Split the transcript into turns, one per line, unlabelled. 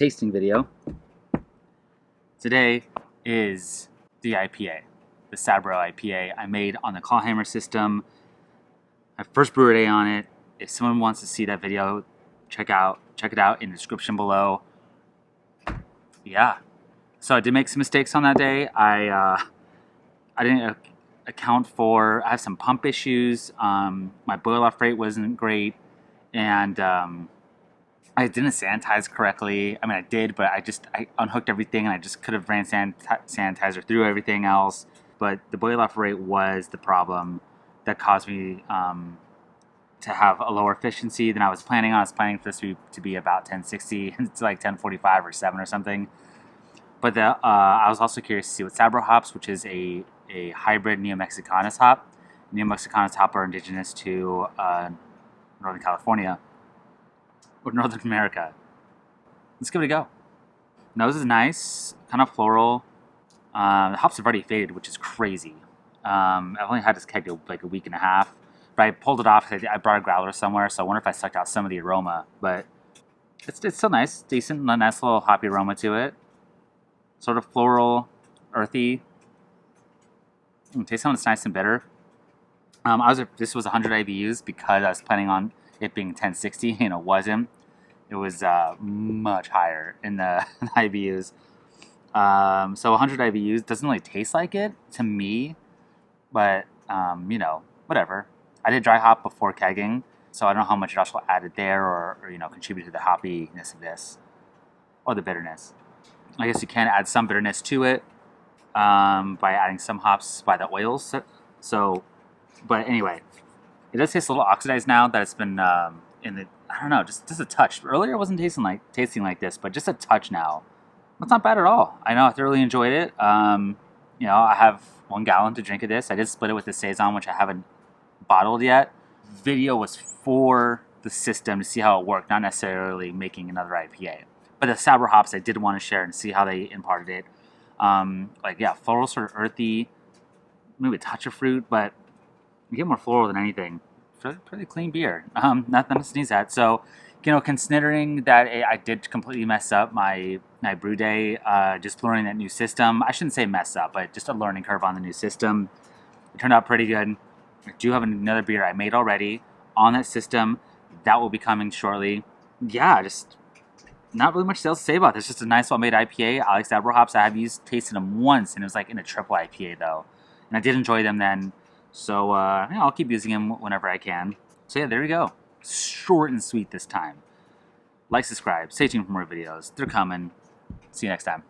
tasting video. Today is the IPA, the Sabro IPA I made on the Clawhammer system. My first brewer day on it. If someone wants to see that video, check it out in the description below. Yeah. So I did make some mistakes on that day. I didn't account for, I have some pump issues. My boil off rate wasn't great, and I didn't sanitize correctly. I mean, I did, but I unhooked everything, and I just could have ran sanitizer through everything else. But the boil off rate was the problem that caused me to have a lower efficiency than I was planning on. I was planning for this to be about 1060 to like 1045 or 7 or something. But I was also curious to see what Sabro hops, which is a hybrid Neo-Mexicanus hop. Neo-Mexicanus hop are indigenous to Northern California, or Northern America. Let's give it a go. Nose is nice, kind of floral. The hops have already faded, which is crazy. I've only had this keg like a week and a half, but I pulled it off because I brought a growler somewhere, so I wonder if I sucked out some of the aroma. But it's still nice, decent, a nice little hoppy aroma to it. Sort of floral, earthy. Tastes sounds nice and bitter. This was 100 IBUs because I was planning on it being 1060, and it wasn't. It was much higher in the IBUs. So 100 IBUs doesn't really taste like it to me, but you know, whatever. I did dry hop before kegging, so I don't know how much it also added there, or you know, contributed to the hoppiness of this or the bitterness. I guess you can add some bitterness to it by adding some hops by the oils. So, but anyway, it does taste a little oxidized now that it's been in the, I don't know, just a touch. Earlier it wasn't tasting like this, but just a touch now. That's not bad at all. I know I thoroughly enjoyed it. You know, I have 1 gallon to drink of this. I did split it with the Saison, which I haven't bottled yet. Video was for the system to see how it worked, not necessarily making another IPA. But the Sabro hops I did want to share and see how they imparted it. Like, yeah, floral, sort of earthy, maybe a touch of fruit, but you get more floral than anything. Pretty clean beer. Nothing to sneeze at. So, you know, considering that I did completely mess up my brew day, just learning that new system. I shouldn't say mess up, but just a learning curve on the new system. It turned out pretty good. I do have another beer I made already on that system. That will be coming shortly. Yeah, just not really much else to say about this. Just a nice, well-made IPA. I like Sabro hops. I have tasted them once, and it was like in a triple IPA, though. And I did enjoy them then. So, yeah, I'll keep using them whenever I can. So, yeah, there we go. Short and sweet this time. Like, subscribe. Stay tuned for more videos. They're coming. See you next time.